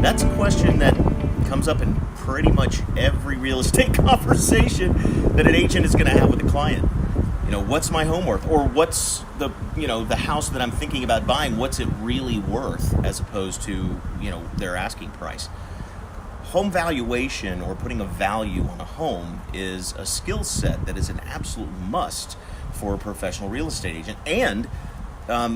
That's a question that comes up in pretty much every real estate conversation that an agent is going to have with a client. What's my home worth? Or what's the house that I'm thinking about buying, what's it really worth as opposed to, their asking price? Home valuation, or putting a value on a home, is a skill set that is an absolute must for a professional real estate agent. And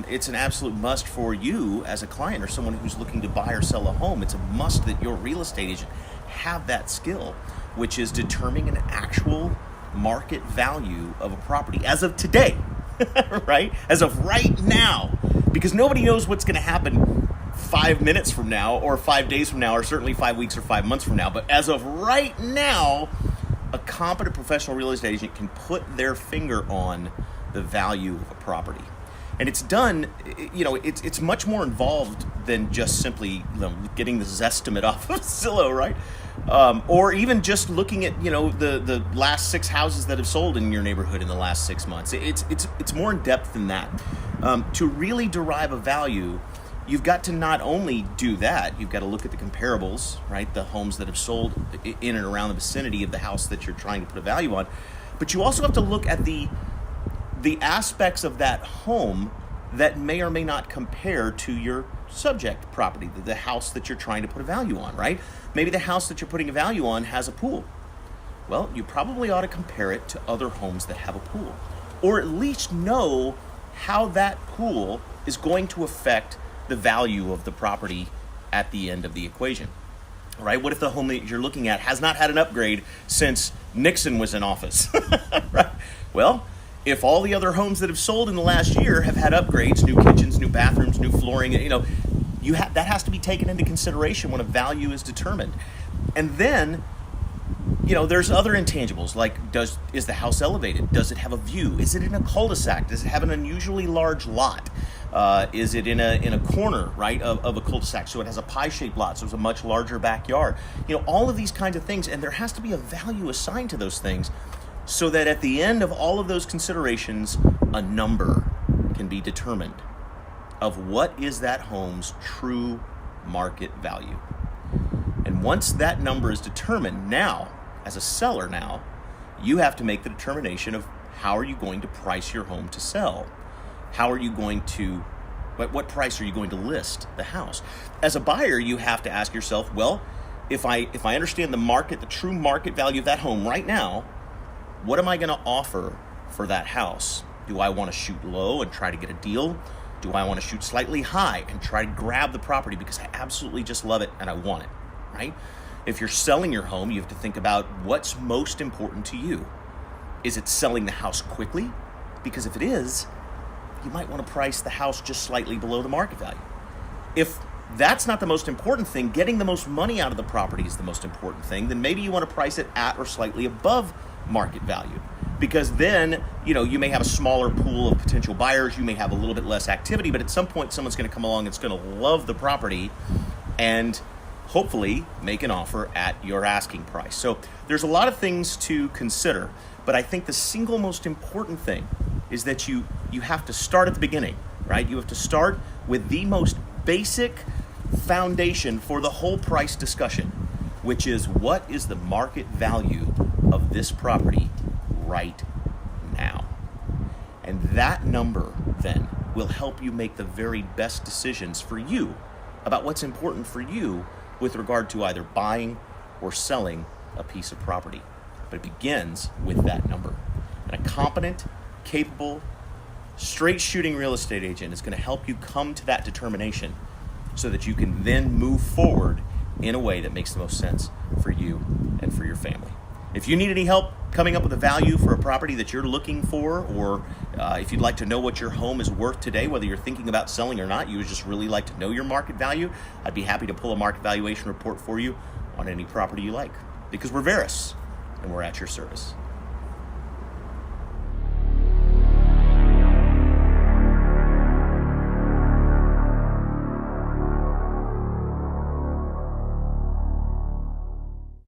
it's an absolute must for you as a client or someone who's looking to buy or sell a home. It's a must that your real estate agent have that skill, which is determining an actual market value of a property as of today, right? As of right now, because nobody knows what's going to happen 5 minutes from now, or 5 days from now, or certainly 5 weeks or 5 months from now. But as of right now, a competent professional real estate agent can put their finger on the value of a property. And it's done, it's much more involved than just simply getting the Zestimate off of Zillow, right? Or even just looking at, the last 6 houses that have sold in your neighborhood in the last 6 months. It's more in depth than that. To really derive a value, you've got to not only do that, you've got to look at the comparables, right? The homes that have sold in and around the vicinity of the house that you're trying to put a value on. But you also have to look at the aspects of that home that may or may not compare to your subject property, the house that you're trying to put a value on, right? Maybe the house that you're putting a value on has a pool. Well, you probably ought to compare it to other homes that have a pool, or at least know how that pool is going to affect the value of the property at the end of the equation, right? What if the home that you're looking at has not had an upgrade since Nixon was in office, right? Well, if all the other homes that have sold in the last year have had upgrades, new kitchens, new bathrooms, new flooring, that has to be taken into consideration when a value is determined. And then, there's other intangibles, like is the house elevated? Does it have a view? Is it in a cul-de-sac? Does it have an unusually large lot? Is it in a corner, right, of a cul-de-sac? So it has a pie-shaped lot, so it's a much larger backyard. All of these kinds of things, and there has to be a value assigned to those things, so that at the end of all of those considerations, a number can be determined of what is that home's true market value. And once that number is determined, now, as a seller now, you have to make the determination of how are you going to price your home to sell? How are you going to, what price are you going to list the house? As a buyer, you have to ask yourself, well, if I understand the true market value of that home right now, what am I going to offer for that house? Do I want to shoot low and try to get a deal? Do I want to shoot slightly high and try to grab the property because I absolutely just love it and I want it, right? If you're selling your home, you have to think about what's most important to you. Is it selling the house quickly? Because if it is, you might want to price the house just slightly below the market value. If that's not the most important thing, getting the most money out of the property is the most important thing, then maybe you want to price it at or slightly above market value. Because then, you may have a smaller pool of potential buyers, you may have a little bit less activity, but at some point someone's going to come along that's going to love the property and hopefully make an offer at your asking price. So there's a lot of things to consider, but I think the single most important thing is that you have to start at the beginning, right? You have to start with the most basic foundation for the whole price discussion, which is what is the market value of this property right now? And that number then will help you make the very best decisions for you about what's important for you with regard to either buying or selling a piece of property. But it begins with that number. And a competent, capable, straight shooting real estate agent is going to help you come to that determination so that you can then move forward in a way that makes the most sense for you and for your family. If you need any help coming up with a value for a property that you're looking for, or if you'd like to know what your home is worth today, whether you're thinking about selling or not, you would just really like to know your market value, I'd be happy to pull a market valuation report for you on any property you like. Because we're Veris, and we're at your service.